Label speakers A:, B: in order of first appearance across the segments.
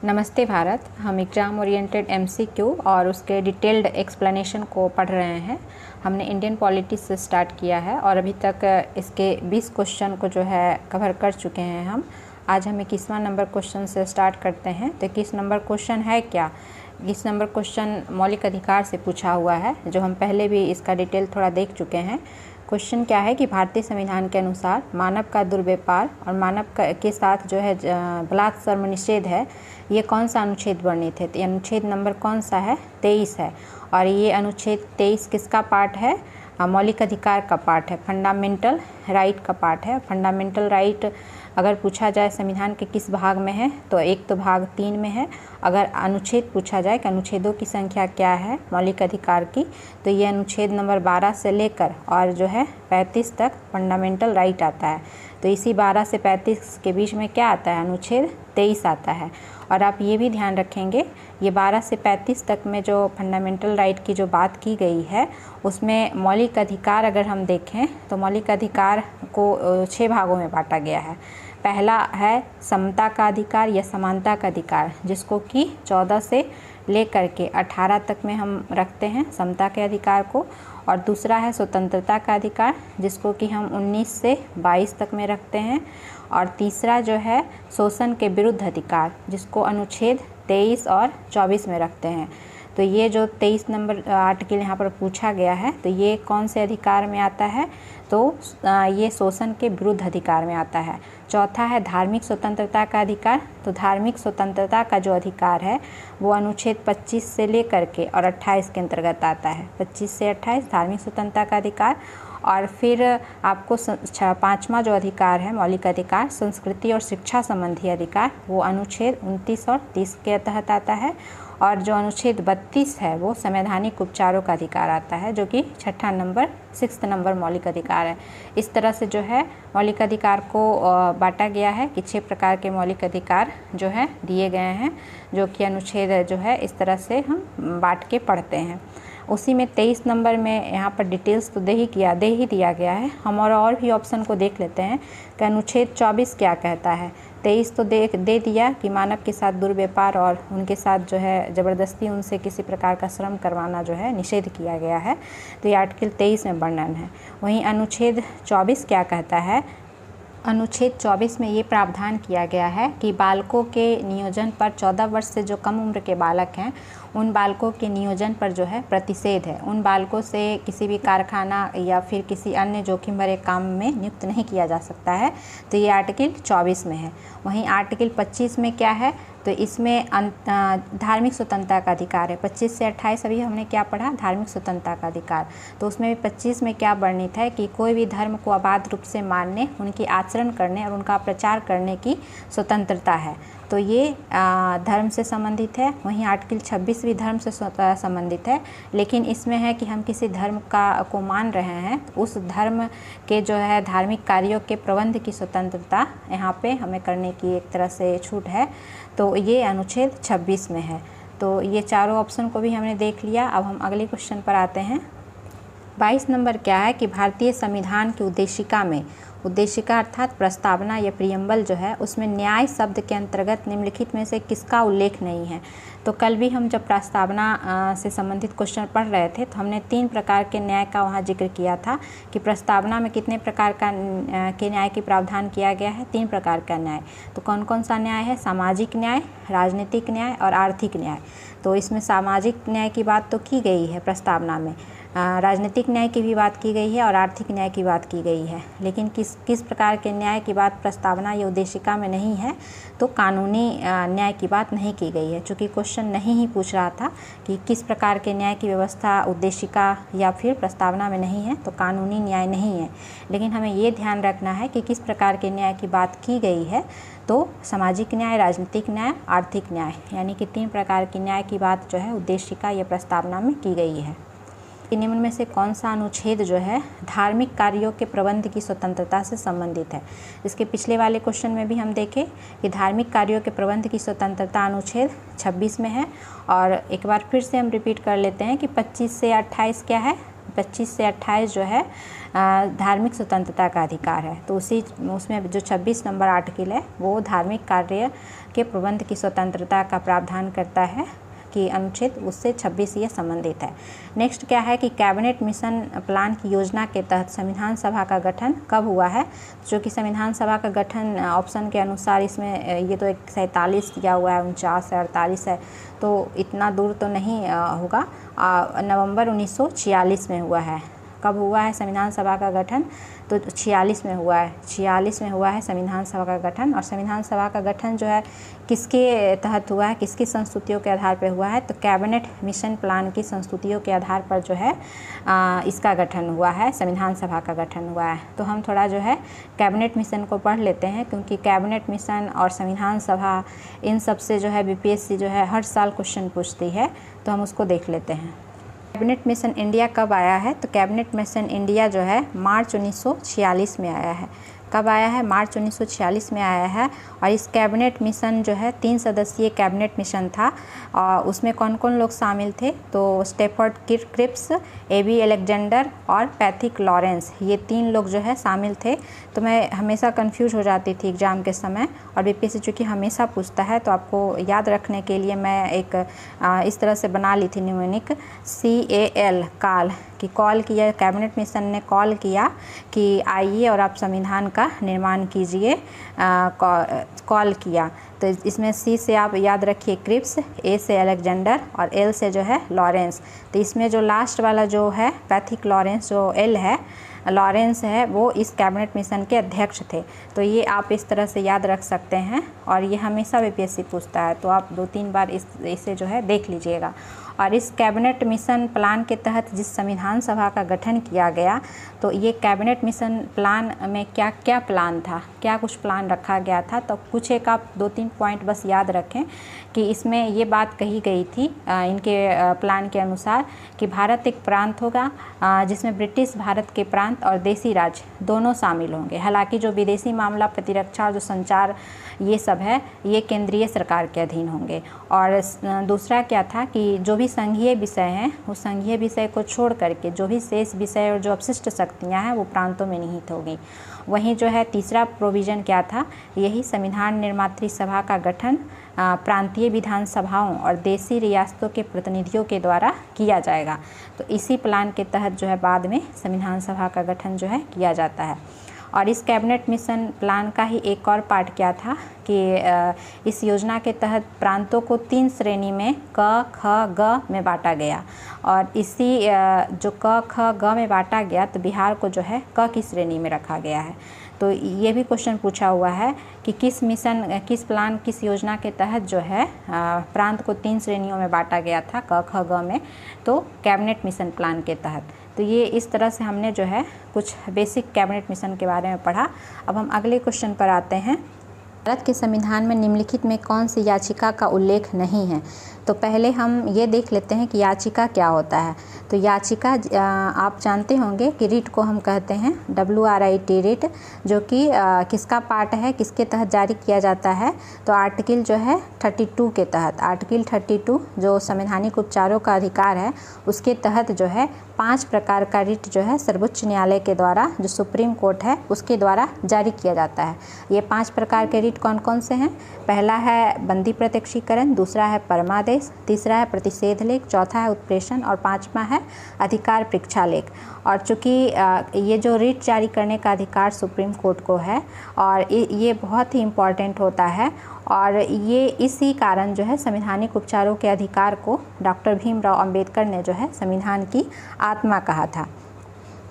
A: नमस्ते भारत। हम exam oriented MCQ और उसके डिटेल्ड एक्सप्लेनेशन को पढ़ रहे हैं। हमने इंडियन पॉलिटिक्स से स्टार्ट किया है और अभी तक इसके 20 क्वेश्चन को जो है कवर कर चुके हैं हम। आज हम 21वां नंबर क्वेश्चन से स्टार्ट करते हैं। तो 21 नंबर क्वेश्चन है क्या? 21 नंबर क्वेश्चन मौलिक अधिकार से पूछा हुआ है, जो हम पहले भी इसका डिटेल थोड़ा देख चुके हैं। क्वेश्चन क्या है कि भारतीय संविधान के अनुसार मानव का दुर्व्यवहार और मानव के साथ जो है बलात्कार निषेध है, ये कौन सा अनुच्छेद वर्णित है? तो अनुच्छेद नंबर कौन सा है? 23 है। और ये अनुच्छेद 23 किसका पार्ट है? मौलिक अधिकार का पार्ट है, फंडामेंटल राइट का पार्ट है। फंडामेंटल राइट अगर पूछा जाए संविधान के किस भाग में है, तो एक तो भाग 3 में है। अगर अनुच्छेद पूछा जाए कि अनुच्छेदों की संख्या क्या है मौलिक अधिकार की, तो ये अनुच्छेद नंबर 12 से लेकर और जो है 35 तक फंडामेंटल राइट आता है। तो इसी 12 से 35 के बीच में क्या आता है? अनुच्छेद 23 आता है। और आप ये भी ध्यान रखेंगे, ये 12 से 35 तक में जो फंडामेंटल राइट की जो बात की गई है, उसमें मौलिक अधिकार अगर हम देखें तो मौलिक अधिकार को 6 भागों में बांटा गया है। पहला है समता का अधिकार या समानता का अधिकार, जिसको कि 14 से लेकर के 18 तक में हम रखते हैं समता के अधिकार को। और दूसरा है स्वतंत्रता का अधिकार, जिसको कि हम 19 से 22 तक में रखते हैं। और तीसरा जो है शोषण के विरुद्ध अधिकार, जिसको अनुच्छेद 23 और 24 में रखते हैं। तो ये जो 23 नंबर आर्टिकल यहाँ पर पूछा गया है, तो ये कौन से अधिकार में आता है? तो ये शोषण के विरुद्ध अधिकार में आता है। चौथा है धार्मिक स्वतंत्रता का अधिकार। तो धार्मिक स्वतंत्रता का जो अधिकार है वो अनुच्छेद 25 से लेकर के और 28 के अंतर्गत आता है। 25 से 28 धार्मिक स्वतंत्रता का अधिकार। और फिर आपको 5वां जो अधिकार है मौलिक अधिकार, संस्कृति और शिक्षा संबंधी अधिकार, वो अनुच्छेद 29 और 30 के तहत आता है। और जो अनुच्छेद 32 है वो संवैधानिक उपचारों का अधिकार आता है, जो कि 6 नंबर मौलिक अधिकार है। इस तरह से जो है मौलिक अधिकार को बांटा गया है कि 6 प्रकार के मौलिक अधिकार जो है दिए गए हैं, जो कि अनुच्छेद जो है इस तरह से हम बांट के पढ़ते हैं। उसी में 23 नंबर में यहाँ पर डिटेल्स तो दे ही दिया गया है। हम और भी ऑप्शन को देख लेते हैं कि अनुच्छेद 24 क्या कहता है। 23 तो दे दिया कि मानव के साथ दुर्व्यवहार और उनके साथ जो है ज़बरदस्ती उनसे किसी प्रकार का श्रम करवाना जो है निषेध किया गया है। तो ये आर्टिकल 23 में वर्णन है। वहीं अनुच्छेद 24 क्या कहता है? अनुच्छेद 24 में ये प्रावधान किया गया है कि बालकों के नियोजन पर 14 वर्ष से जो कम उम्र के बालक हैं, उन बालकों के नियोजन पर जो है प्रतिषेध है। उन बालकों से किसी भी कारखाना या फिर किसी अन्य जोखिम भरे काम में नियुक्त नहीं किया जा सकता है। तो ये आर्टिकल 24 में है। वहीं आर्टिकल 25 में क्या है? तो इसमें धार्मिक स्वतंत्रता का अधिकार है। 25 से 28 अभी हमने क्या पढ़ा? धार्मिक स्वतंत्रता का अधिकार। तो उसमें भी 25 में क्या वर्णित है कि कोई भी धर्म को अबाध रूप से मानने, उनकी आचरण करने और उनका प्रचार करने की स्वतंत्रता है। तो ये धर्म से संबंधित है। वहीं आर्टिकल 26 भी धर्म से संबंधित है, लेकिन इसमें है कि हम किसी धर्म को मान रहे हैं, तो उस धर्म के जो है धार्मिक कार्यों के प्रबंध की स्वतंत्रता यहाँ पे हमें करने की एक तरह से छूट है। तो ये अनुच्छेद 26 में है। तो ये चारों ऑप्शन को भी हमने देख लिया। अब हम अगले क्वेश्चन पर आते हैं। 22 नंबर क्या है कि भारतीय संविधान की उद्देशिका में, उद्देशिका अर्थात प्रस्तावना या प्रियम्बल जो है, उसमें न्याय शब्द के अंतर्गत निम्नलिखित में से किसका उल्लेख नहीं है? तो कल भी हम जब प्रस्तावना से संबंधित क्वेश्चन पढ़ रहे थे, तो हमने 3 प्रकार के न्याय का वहाँ जिक्र किया था कि प्रस्तावना में कितने प्रकार के न्याय की प्रावधान किया गया है? 3 प्रकार का न्याय। तो कौन कौन सा न्याय है? सामाजिक न्याय, राजनीतिक न्याय और आर्थिक न्याय। तो इसमें सामाजिक न्याय की बात तो की गई है प्रस्तावना में, राजनीतिक न्याय की भी बात की गई है और आर्थिक न्याय की बात की गई है। लेकिन किस प्रकार के न्याय की बात प्रस्तावना या उद्देशिका में नहीं है? तो कानूनी न्याय की बात नहीं की गई है। चूँकि क्वेश्चन नहीं ही पूछ रहा था कि किस प्रकार के न्याय की व्यवस्था उद्देशिका या फिर प्रस्तावना में नहीं है, तो कानूनी न्याय नहीं है। लेकिन हमें ये ध्यान रखना है कि किस प्रकार के न्याय की बात की गई है। तो सामाजिक न्याय, राजनीतिक न्याय, आर्थिक न्याय, यानी कि 3 प्रकार की न्याय की बात जो है उद्देशिका या प्रस्तावना में की गई है। निम्न में से कौन सा अनुच्छेद जो है धार्मिक कार्यों के प्रबंध की स्वतंत्रता से संबंधित है? इसके पिछले वाले क्वेश्चन में भी हम देखें कि धार्मिक कार्यों के प्रबंध की स्वतंत्रता अनुच्छेद 26 में है। और एक बार फिर से हम रिपीट कर लेते हैं कि 25 से 28 क्या है? 25 से 28 जो है धार्मिक स्वतंत्रता का अधिकार है। तो उसमें जो 26 नंबर आर्टिकल है वो धार्मिक कार्य के प्रबंध की स्वतंत्रता का प्रावधान करता है कि अनुच्छेद उससे 26 ये संबंधित है। नेक्स्ट क्या है कि कैबिनेट मिशन प्लान की योजना के तहत संविधान सभा का गठन कब हुआ है, जो कि संविधान सभा का गठन ऑप्शन के अनुसार इसमें ये तो 47 दिया हुआ है, 49 है, 48 है, तो इतना दूर तो नहीं होगा। नवंबर 1946 में हुआ है। कब हुआ है संविधान सभा का गठन, तो 46 में हुआ है। 46 में हुआ है संविधान सभा का गठन। और संविधान सभा का गठन जो है किसके तहत हुआ है, किसकी संस्तुतियों के आधार पर हुआ है, तो कैबिनेट मिशन प्लान की संस्तुतियों के आधार पर जो है इसका गठन हुआ है, संविधान सभा का गठन हुआ है। तो हम थोड़ा जो है कैबिनेट मिशन को पढ़ लेते हैं, क्योंकि कैबिनेट मिशन और संविधान सभा इन सब से जो है बीपीएससी जो है हर साल क्वेश्चन पूछती है, तो हम उसको देख लेते हैं। कैबिनेट मिशन इंडिया कब आया है, तो कैबिनेट मिशन इंडिया जो है मार्च 1946 में आया है। कब आया है, मार्च 1946 में आया है। और इस कैबिनेट मिशन जो है 3 सदस्यीय कैबिनेट मिशन था। और उसमें कौन कौन लोग शामिल थे, तो स्टेफर्ड क्रिप्स, एबी अलेक्जेंडर और पैथिक लॉरेंस, ये 3 लोग जो है शामिल थे। तो मैं हमेशा कंफ्यूज हो जाती थी एग्ज़ाम के समय, और बीपीएससी चूँकि हमेशा पूछता है तो आपको याद रखने के लिए मैं एक इस तरह से बना ली थी न्यूमेरिक CAL काल कि कॉल किया, कैबिनेट मिशन ने कॉल किया कि आइए और आप संविधान का निर्माण कीजिए, कॉल किया। तो इसमें C से आप याद रखिए क्रिप्स, A से अलेक्जेंडर और L से जो है लॉरेंस। तो इसमें जो लास्ट वाला जो है पैथिक लॉरेंस, जो L है लॉरेंस है, वो इस कैबिनेट मिशन के अध्यक्ष थे। तो ये आप इस तरह से याद रख सकते हैं, और ये हमेशा बीपीएससी पूछता है, तो आप 2-3 बार इसे जो है देख लीजिएगा। और इस कैबिनेट मिशन प्लान के तहत जिस संविधान सभा का गठन किया गया, तो ये कैबिनेट मिशन प्लान में क्या क्या प्लान था, क्या कुछ प्लान रखा गया था, तो कुछ एक आप 2-3 पॉइंट बस याद रखें कि इसमें ये बात कही गई थी इनके प्लान के अनुसार कि भारत एक प्रांत होगा जिसमें ब्रिटिश भारत के प्रांत और देसी राज्य दोनों शामिल होंगे। हालांकि जो विदेशी मामला, प्रतिरक्षा और जो संचार ये सब है, ये केंद्रीय सरकार के अधीन होंगे। और दूसरा क्या था कि जो भी संघीय विषय हैं, उस संघीय विषय को छोड़ करके जो भी शेष विषय और जो अपशिष्ट शक्तियाँ हैं वो प्रांतों में निहित होगी। वहीं जो है तीसरा प्रोविज़न क्या था, यही संविधान निर्मात्री सभा का गठन प्रांतीय विधानसभाओं और देसी रियासतों के प्रतिनिधियों के द्वारा किया जाएगा। तो इसी प्लान के तहत जो है बाद में संविधान सभा का गठन जो है किया जाता है। और इस कैबिनेट मिशन प्लान का ही एक और पार्ट क्या था कि इस योजना के तहत प्रांतों को 3 श्रेणी में क, ख, ग में बांटा गया। और इसी जो क, ख, ग में बांटा गया, तो बिहार को जो है क की श्रेणी में रखा गया है। तो ये भी क्वेश्चन पूछा हुआ है कि किस मिशन, किस प्लान, किस योजना के तहत जो है प्रांत को 3 श्रेणियों में बांटा गया था, क, ख, ग में, तो कैबिनेट मिशन प्लान के तहत। तो ये इस तरह से हमने जो है कुछ बेसिक कैबिनेट मिशन के बारे में पढ़ा। अब हम अगले क्वेश्चन पर आते हैं। भारत के संविधान में निम्नलिखित में कौन सी याचिका का उल्लेख नहीं है। तो पहले हम ये देख लेते हैं कि याचिका क्या होता है। तो याचिका आप जानते होंगे कि रिट को हम कहते हैं WRIT रिट, जो कि किसका पार्ट है, किसके तहत जारी किया जाता है, तो आर्टिकल जो है 32 के तहत, आर्टिकल 32 जो संवैधानिक उपचारों का अधिकार है, उसके तहत जो है 5 प्रकार का रिट जो है सर्वोच्च न्यायालय के द्वारा, जो सुप्रीम कोर्ट है उसके द्वारा जारी किया जाता है। ये 5 प्रकार के रिट कौन कौन से हैं? पहला है बंदी प्रत्यक्षीकरण, दूसरा है परमादेश, तीसरा है प्रतिषेध लेख, चौथा है उत्प्रेषण और 5वां है अधिकार परीक्षा लेख। और चूँकि ये जो रिट जारी करने का अधिकार सुप्रीम कोर्ट को है, और ये बहुत ही इम्पॉर्टेंट होता है, और ये इसी कारण जो है संवैधानिक उपचारों के अधिकार को डॉक्टर भीमराव अंबेडकर ने जो है संविधान की आत्मा कहा था।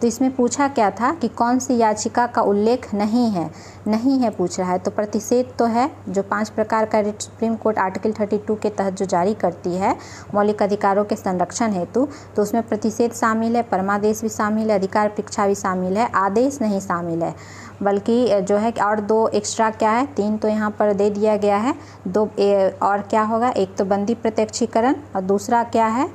A: तो इसमें पूछा क्या था कि कौन सी याचिका का उल्लेख नहीं है पूछ रहा है। तो प्रतिषेध तो है, जो 5 प्रकार का रिट सुप्रीम कोर्ट आर्टिकल 32 के तहत जो जारी करती है मौलिक अधिकारों के संरक्षण हेतु, तो उसमें प्रतिषेध शामिल है, परमादेश भी शामिल है, अधिकार परीक्षा भी शामिल है, आदेश नहीं शामिल है। बल्कि जो है और 2 एक्स्ट्रा क्या है, 3 तो यहाँ पर दे दिया गया है, 2 और क्या होगा, एक तो बंदी प्रत्यक्षीकरण और दूसरा क्या है,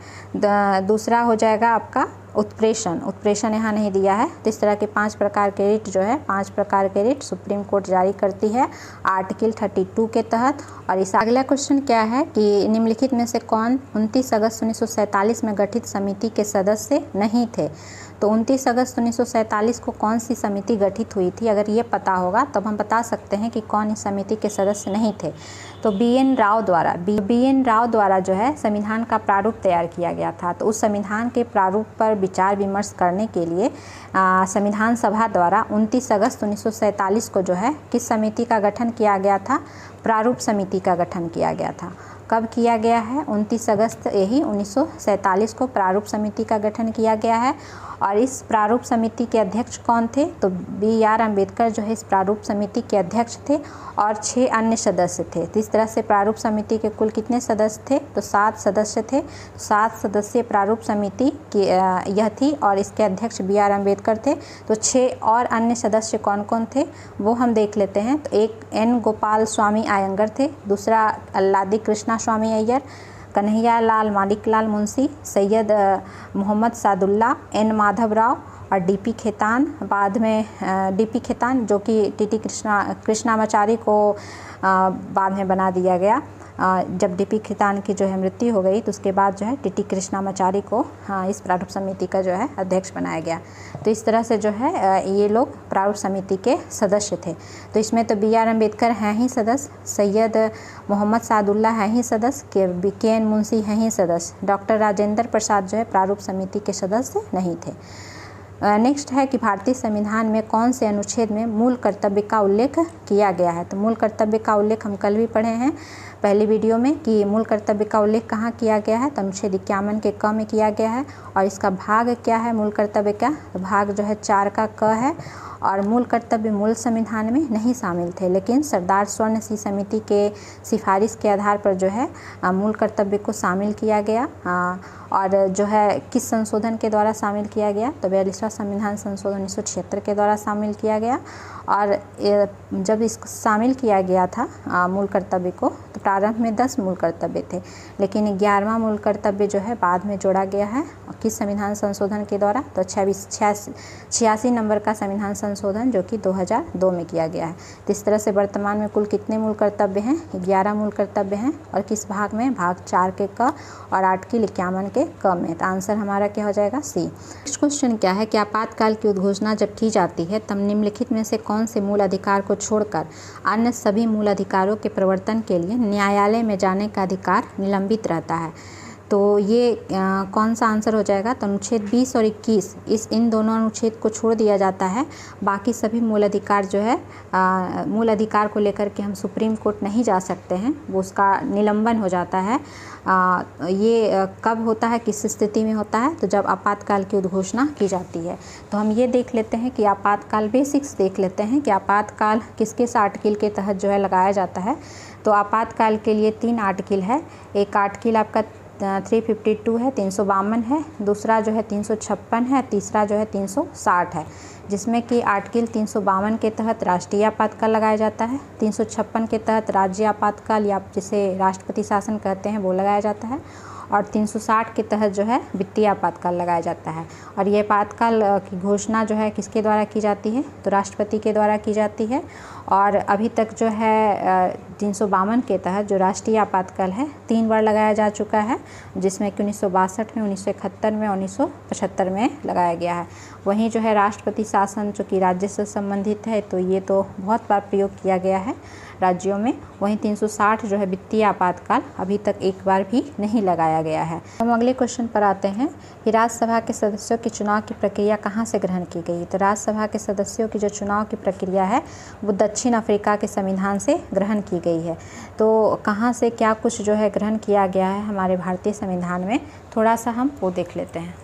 A: दूसरा हो जाएगा आपका उत्प्रेषण यहाँ नहीं दिया है। तो इस तरह के 5 प्रकार के रिट जो है, 5 प्रकार के रिट सुप्रीम कोर्ट जारी करती है आर्टिकल 32 के तहत। और इस अगला क्वेश्चन क्या है कि निम्नलिखित में से कौन 29 अगस्त 1947 में गठित समिति के सदस्य नहीं थे। तो 29 अगस्त 1947 को कौन सी समिति गठित हुई थी? अगर ये पता होगा तब हम बता सकते हैं कि कौन इस समिति के सदस्य नहीं थे। तो बी एन राव द्वारा जो है संविधान का प्रारूप तैयार किया गया था। तो उस संविधान के प्रारूप पर विचार विमर्श करने के लिए संविधान सभा द्वारा 29 अगस्त 1947 को जो है किस समिति का गठन किया गया था? प्रारूप समिति का गठन किया गया था। कब किया गया है? 29 अगस्त यही 1947 को प्रारूप समिति का गठन किया गया है। और इस प्रारूप समिति के अध्यक्ष कौन थे? तो बी आर अम्बेडकर जो है इस प्रारूप समिति के अध्यक्ष थे और 6 अन्य सदस्य थे। तो इस तरह से प्रारूप समिति के कुल कितने सदस्य थे? तो 7 सदस्य थे। 7 सदस्यीय प्रारूप समिति की यह थी और इसके अध्यक्ष बी आर अम्बेडकर थे। तो 6 और अन्य सदस्य कौन कौन थे वो हम देख लेते हैं। तो एक एन गोपाल स्वामी अयंगर थे, दूसरा अल्लादी कृष्णा स्वामी अय्यर, कन्हैया लाल माणिकलाल मुंशी, सैयद मोहम्मद सादुल्ला, एन माधव राव और डीपी खेतान। बाद में डीपी खेतान जो कि टीटी कृष्णामाचारी को बाद में बना दिया गया। जब डीपी खेतान की जो है मृत्यु हो गई तो उसके बाद जो है टीटी कृष्णामाचारी को इस प्रारूप समिति का जो है अध्यक्ष बनाया गया। तो इस तरह से जो है ये लोग प्रारूप समिति के सदस्य थे। तो इसमें तो बी आर अम्बेडकर हैं ही सदस्य, सैयद मोहम्मद सादुल्ला हैं ही सदस्य, के एन मुंशी हैं ही सदस्य, डॉक्टर राजेंद्र प्रसाद जो है प्रारूप समिति के सदस्य नहीं थे। नेक्स्ट है कि भारतीय संविधान में कौन से अनुच्छेद में मूल कर्तव्य का उल्लेख किया गया है? तो मूल कर्तव्य का उल्लेख हम कल भी पढ़े हैं पहली वीडियो में कि मूल कर्तव्य का उल्लेख कहाँ किया गया है? तो अनुच्छेद 51 के क में किया गया है। और इसका भाग क्या है मूल कर्तव्य का? तो भाग जो है 4 का क है। और मूल कर्तव्य मूल संविधान में नहीं शामिल थे, लेकिन सरदार स्वर्ण सिंह समिति के सिफारिश के आधार पर जो है मूल कर्तव्य को शामिल किया गया। और जो है किस संशोधन के द्वारा शामिल किया गया? तो 42वां संविधान संशोधन 1976 के द्वारा शामिल किया गया। और जब इसको शामिल किया गया था मूल कर्तव्य को, तो प्रारंभ में 10 मूल कर्तव्य थे, लेकिन 11वां मूल कर्तव्य जो है बाद में जोड़ा गया है। और किस संविधान संशोधन के द्वारा? तो 86 नंबर का संविधान संशोधन जो कि 2002 में किया गया है। तो इस तरह से वर्तमान में कुल कितने मूल कर्तव्य हैं? 11 मूल कर्तव्य हैं। और किस भाग में? भाग 4 के क और आर्टिकल 51 के क में। तो आंसर हमारा क्या हो जाएगा? सी। नेक्स्ट क्वेश्चन क्या है कि आपातकाल की उद्घोषणा जब की जाती है तब निम्नलिखित में से कौन से मूल अधिकार को छोड़कर अन्य सभी मूल अधिकारों के प्रवर्तन के लिए न्यायालय में जाने का अधिकार निलंबित रहता है? तो ये कौन सा आंसर हो जाएगा? तो अनुच्छेद 20 और 21 इन दोनों अनुच्छेद को छोड़ दिया जाता है। बाकी सभी मूल अधिकार जो है मूल अधिकार को लेकर के हम सुप्रीम कोर्ट नहीं जा सकते हैं, वो उसका निलंबन हो जाता है। ये कब होता है, किस स्थिति में होता है? तो जब आपातकाल की उद्घोषणा की जाती है। तो हम ये देख लेते हैं कि आपातकाल बेसिक्स देख लेते हैं कि आपातकाल किस किस आर्टिकल के तहत जो है लगाया जाता है। तो आपातकाल के लिए 3 आर्टिकल है। एक आर्टिकल आपका 352 है, 352 है, दूसरा जो है 356 है, तीसरा जो है 360 है, जिसमें कि आर्टिकल 352 के तहत राष्ट्रीय आपातकाल लगाया जाता है, 356 के तहत राज्य आपातकाल या जिसे राष्ट्रपति शासन कहते हैं वो लगाया जाता है, और 360 के तहत जो है वित्तीय आपातकाल लगाया जाता है। और ये आपातकाल की घोषणा जो है किसके द्वारा की जाती है? तो राष्ट्रपति के द्वारा की जाती है। और अभी तक जो है 352 के तहत जो राष्ट्रीय आपातकाल है 3 बार लगाया जा चुका है, जिसमें कि 1962 में, 1971 में, 1975 में लगाया गया है। वहीं जो है राष्ट्रपति शासन जो कि राज्य से संबंधित है, तो ये तो बहुत बार प्रयोग किया गया है राज्यों में। वहीं 360 जो है वित्तीय आपातकाल अभी तक एक बार भी नहीं लगाया गया है। हम अगले क्वेश्चन पर आते हैं कि राज्यसभा के सदस्यों की चुनाव की प्रक्रिया कहाँ से ग्रहण की गई? तो राज्यसभा के सदस्यों की जो चुनाव की प्रक्रिया है वो दक्षिण अफ्रीका के संविधान से ग्रहण की गई है। तो कहाँ से क्या कुछ जो है ग्रहण किया गया है हमारे भारतीय संविधान में, थोड़ा सा हम वो देख लेते हैं।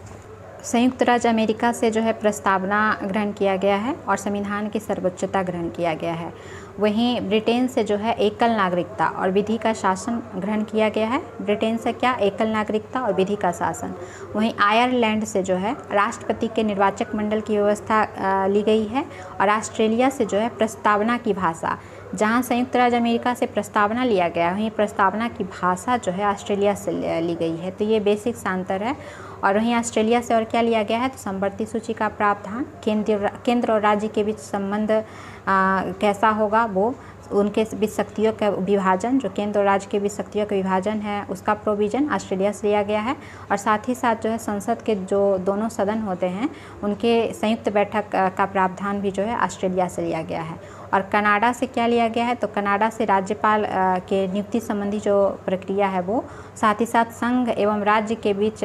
A: संयुक्त राज्य अमेरिका से जो है प्रस्तावना ग्रहण किया गया है और संविधान की सर्वोच्चता ग्रहण किया गया है। वहीं ब्रिटेन से जो है एकल नागरिकता और विधि का शासन ग्रहण किया गया है। ब्रिटेन से क्या? एकल नागरिकता और विधि का शासन। वहीं आयरलैंड से जो है राष्ट्रपति के निर्वाचक मंडल की व्यवस्था ली गई है। और ऑस्ट्रेलिया से जो है प्रस्तावना की भाषा, जहां संयुक्त राज्य अमेरिका से प्रस्तावना लिया गया वहीं प्रस्तावना की भाषा जो है ऑस्ट्रेलिया से ली गई है। तो ये बेसिक अंतर है। और वहीं ऑस्ट्रेलिया से और क्या लिया गया है, तो समवर्ती सूची का प्रावधान, केंद्र और राज्य के बीच संबंध कैसा होगा, वो उनके बीच शक्तियों का विभाजन, जो केंद्र और राज्य के बीच शक्तियों का विभाजन है उसका प्रोविज़न ऑस्ट्रेलिया से लिया गया है। और साथ ही साथ जो है संसद के जो दोनों सदन होते हैं उनके संयुक्त बैठक का प्रावधान भी जो है ऑस्ट्रेलिया से लिया गया है। और कनाडा से क्या लिया गया है, तो कनाडा से राज्यपाल के नियुक्ति संबंधी जो प्रक्रिया है वो, साथ ही साथ संघ एवं राज्य के बीच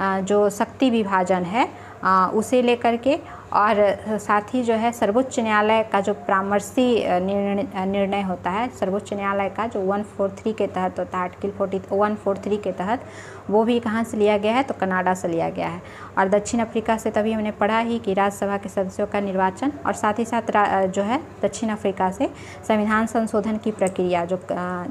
A: जो शक्ति विभाजन है उसे लेकर के, और साथ ही जो है सर्वोच्च न्यायालय का जो परामर्शी निर्णय होता है, सर्वोच्च न्यायालय का जो 143 के तहत होता है, आर्टिकल 143 के तहत, वो भी कहाँ से लिया गया है, तो कनाडा से लिया गया है। और दक्षिण अफ्रीका से तभी हमने पढ़ा ही कि राज्यसभा के सदस्यों का निर्वाचन, और साथ ही साथ जो है दक्षिण अफ्रीका से संविधान संशोधन की प्रक्रिया, जो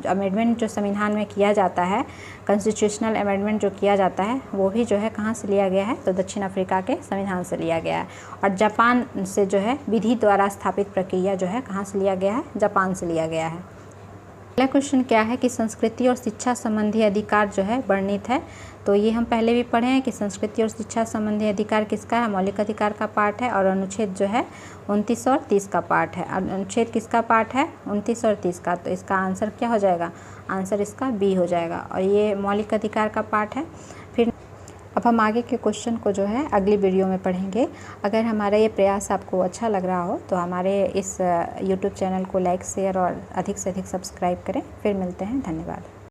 A: अमेंडमेंट जो संविधान में किया जाता है, कॉन्स्टिट्यूशनल अमेंडमेंट जो किया जाता है, वो भी जो है कहाँ से लिया गया है, तो दक्षिण अफ्रीका के संविधान से लिया गया है। और जापान से जो है विधि द्वारा स्थापित प्रक्रिया जो है कहाँ से लिया गया है, जापान से लिया गया है। अगला क्वेश्चन क्या है कि संस्कृति और शिक्षा संबंधी अधिकार जो है वर्णित है। तो ये हम पहले भी पढ़े हैं कि संस्कृति और शिक्षा संबंधी अधिकार किसका है, मौलिक अधिकार का पार्ट है, और अनुच्छेद जो है 29 और 30 का पार्ट है। अनुच्छेद किसका पार्ट है, 29 और 30 का, तो इसका आंसर क्या हो जाएगा, आंसर इसका बी हो जाएगा, और ये मौलिक अधिकार का पार्ट है। फिर अब हम आगे के क्वेश्चन को जो है अगली वीडियो में पढ़ेंगे। अगर हमारा ये प्रयास आपको अच्छा लग रहा हो तो हमारे इस YouTube चैनल को लाइक, शेयर और अधिक से अधिक सब्सक्राइब करें। फिर मिलते हैं, धन्यवाद।